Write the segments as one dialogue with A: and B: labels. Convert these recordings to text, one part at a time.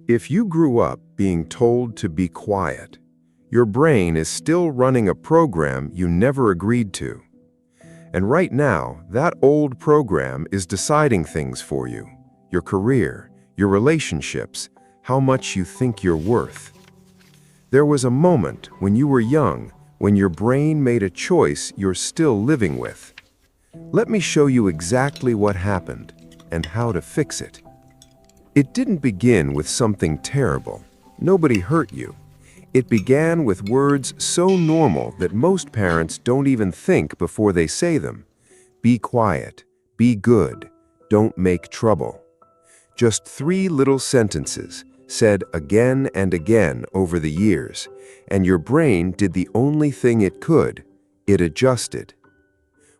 A: If you grew up being told to be quiet, your brain is still running a program you never agreed to. And right now, that old program is deciding things for you: your career, your relationships, how much you think you're worth. There was a moment when you were young when your brain made a choice you're still living with. Let me show you exactly what happened and how to fix it. It didn't begin with something terrible. Nobody hurt you. It began with words so normal that most parents don't even think before they say them. Be quiet, be good, don't make trouble. Just 3 little sentences, said again and again over the years, and your brain did the only thing it could: it adjusted.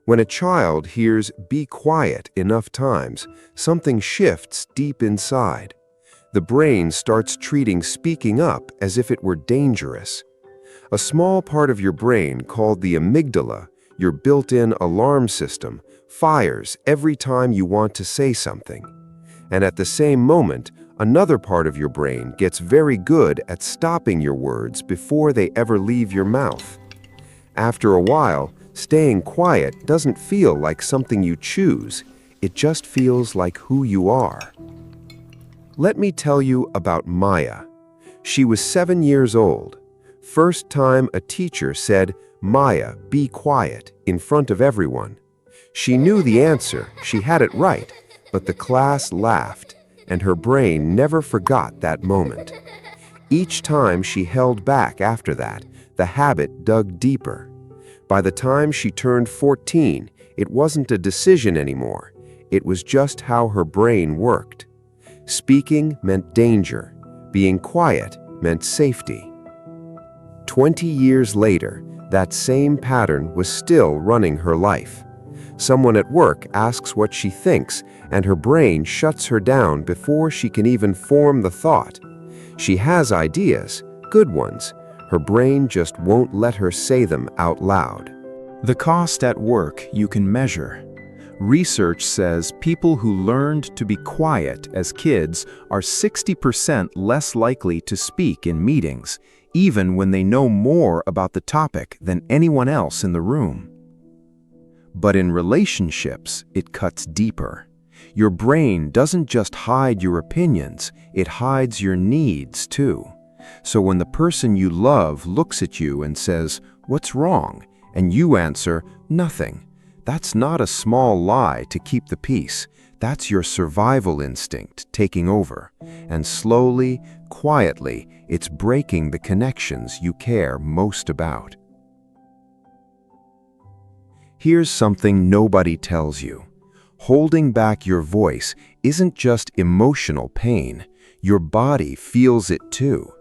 A: When a child hears "be quiet" enough times, something shifts deep inside. The brain starts treating speaking up as if it were dangerous. A small part of your brain called the amygdala, your built-in alarm system, fires every time you want to say something. And at the same moment, another part of your brain gets very good at stopping your words before they ever leave your mouth. After a while, staying quiet doesn't feel like something you choose. It just feels like who you are. Let me tell you about Maya. She was 7 years old. First time a teacher said, "Maya, be quiet," in front of everyone. She knew the answer, she had it right, but the class laughed, and her brain never forgot that moment. Each time she held back after that, the habit dug deeper. By the time she turned 14, it wasn't a decision anymore. It was just how her brain worked. Speaking meant danger. Being quiet meant safety. 20 years later, that same pattern was still running her life. Someone at work asks what she thinks, and her brain shuts her down before she can even form the thought. She has ideas, good ones. Her brain just won't let her say them out loud.
B: The cost at work you can measure. Research says people who learned to be quiet as kids are 60% less likely to speak in meetings, even when they know more about the topic than anyone else in the room. But in relationships, it cuts deeper. Your brain doesn't just hide your opinions, it hides your needs too. So when the person you love looks at you and says, "What's wrong?" and you answer, "Nothing," that's not a small lie to keep the peace. That's your survival instinct taking over. And slowly, quietly, it's breaking the connections you care most about. Here's something nobody tells you. Holding back your voice isn't just emotional pain. Your body feels it too.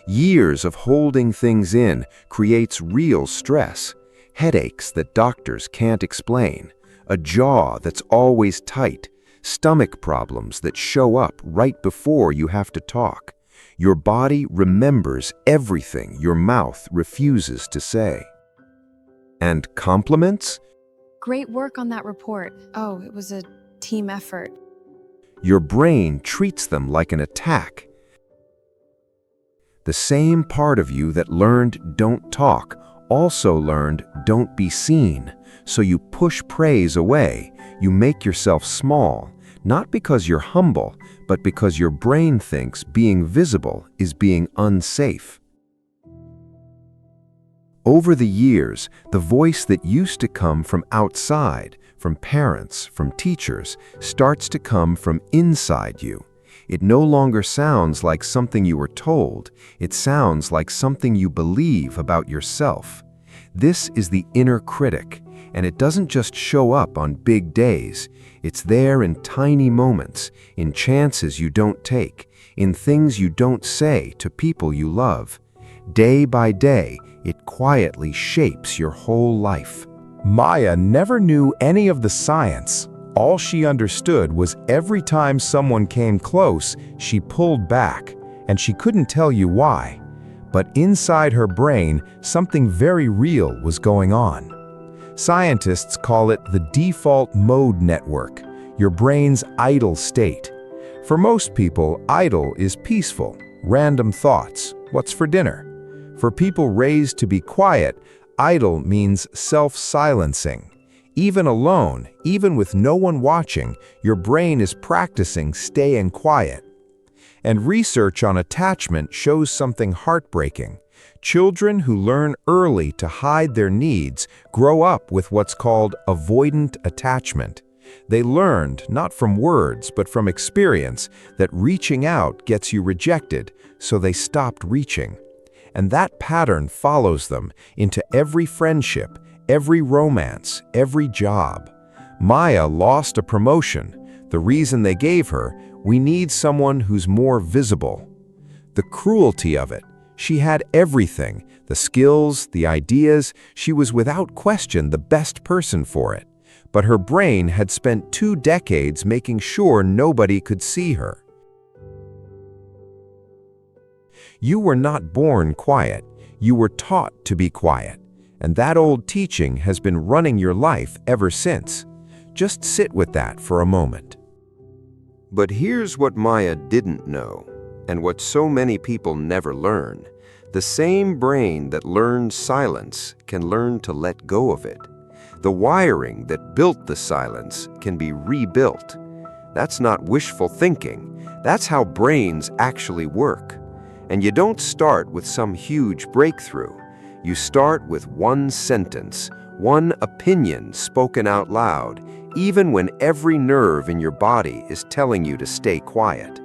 B: Years of holding things in creates real stress. Headaches that doctors can't explain. A jaw that's always tight. Stomach problems that show up right before you have to talk. Your body remembers everything your mouth refuses to say. And compliments?
C: Great work on that report. Oh, it was a team effort.
B: Your brain treats them like an attack. The same part of you that learned "don't talk" also learned "don't be seen." So you push praise away. You make yourself small, not because you're humble, but because your brain thinks being visible is being unsafe. Over the years, the voice that used to come from outside, from parents, from teachers, starts to come from inside you. It no longer sounds like something you were told. It sounds like something you believe about yourself. This is the inner critic, and it doesn't just show up on big days. It's there in tiny moments, in chances you don't take, in things you don't say to people you love. Day by day, it quietly shapes your whole life.
D: Maya never knew any of the science. All she understood was every time someone came close, she pulled back, and she couldn't tell you why. But inside her brain, something very real was going on. Scientists call it the default mode network, your brain's idle state. For most people, idle is peaceful, random thoughts, what's for dinner. For people raised to be quiet, idle means self-silencing. Even alone, even with no one watching, your brain is practicing staying quiet. And research on attachment shows something heartbreaking. Children who learn early to hide their needs grow up with what's called avoidant attachment. They learned, not from words, but from experience, that reaching out gets you rejected, so they stopped reaching. And that pattern follows them into every friendship, every romance, every job. Maya lost a promotion. The reason they gave her, we need someone who's more visible. The cruelty of it, she had everything, the skills, the ideas, she was without question the best person for it. But her brain had spent 2 decades making sure nobody could see her. You were not born quiet, you were taught to be quiet. And that old teaching has been running your life ever since. Just sit with that for a moment.
A: But here's what Maya didn't know, and what so many people never learn. The same brain that learned silence can learn to let go of it. The wiring that built the silence can be rebuilt. That's not wishful thinking. That's how brains actually work. And you don't start with some huge breakthrough. You start with one sentence, one opinion spoken out loud, even when every nerve in your body is telling you to stay quiet.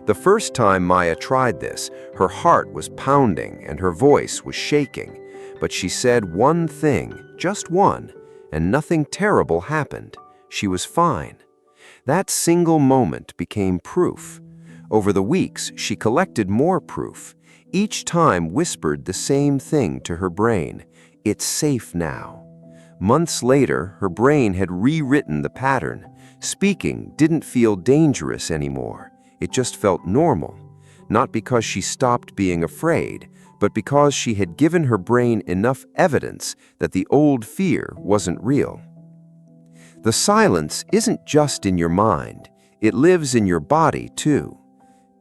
A: The first time Maya tried this, her heart was pounding and her voice was shaking. But she said one thing, just one, and nothing terrible happened. She was fine. That single moment became proof. Over the weeks, she collected more proof. Each time whispered the same thing to her brain, "It's safe now." Months later, her brain had rewritten the pattern. Speaking didn't feel dangerous anymore. It just felt normal. Not because she stopped being afraid, but because she had given her brain enough evidence that the old fear wasn't real. The silence isn't just in your mind. It lives in your body, too.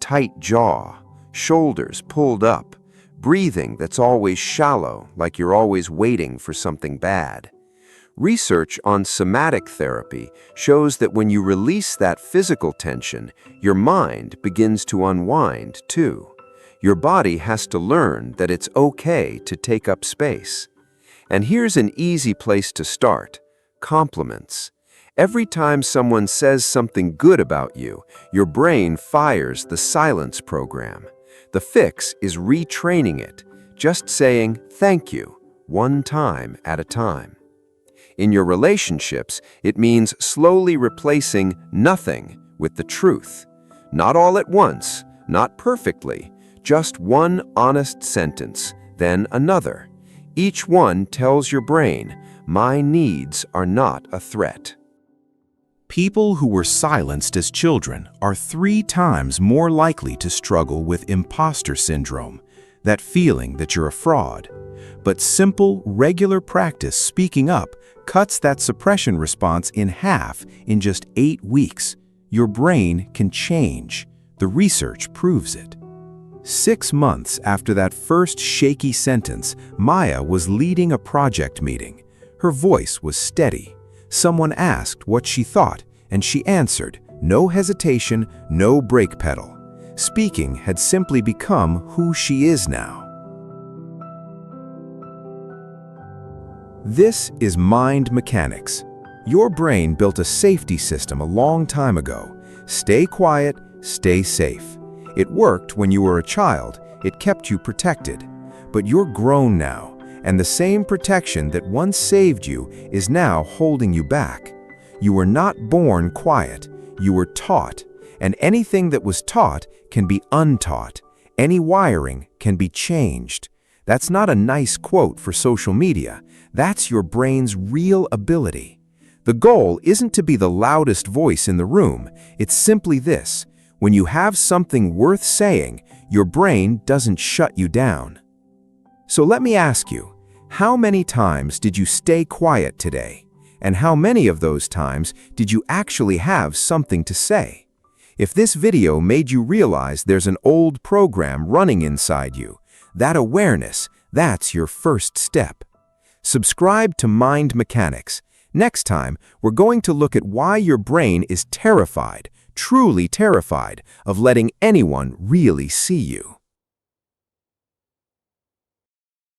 A: Tight jaw, shoulders pulled up, breathing that's always shallow, like you're always waiting for something bad. Research on somatic therapy shows that when you release that physical tension, your mind begins to unwind too. Your body has to learn that it's okay to take up space. And here's an easy place to start: compliments. Every time someone says something good about you, your brain fires the silence program. The fix is retraining it, just saying thank you, one time at a time. In your relationships, it means slowly replacing nothing with the truth. Not all at once, not perfectly, just one honest sentence, then another. Each one tells your brain, my needs are not a threat.
B: People who were silenced as children are 3 times more likely to struggle with imposter syndrome, that feeling that you're a fraud. But simple, regular practice speaking up cuts that suppression response in half in just 8 weeks. Your brain can change. The research proves it. 6 months after that first shaky sentence, Maya was leading a project meeting. Her voice was steady. Someone asked what she thought, and she answered, no hesitation, no brake pedal. Speaking had simply become who she is now. This is MindMechanics. Your brain built a safety system a long time ago. Stay quiet, stay safe. It worked when you were a child. It kept you protected. But you're grown now, and the same protection that once saved you is now holding you back. You were not born quiet. You were taught. And anything that was taught can be untaught. Any wiring can be changed. That's not a nice quote for social media. That's your brain's real ability. The goal isn't to be the loudest voice in the room. It's simply this: when you have something worth saying, your brain doesn't shut you down. So let me ask you, how many times did you stay quiet today? And how many of those times did you actually have something to say? If this video made you realize there's an old program running inside you, that awareness, that's your first step. Subscribe to MindMechanics. Next time, we're going to look at why your brain is terrified, truly terrified, of letting anyone really see you.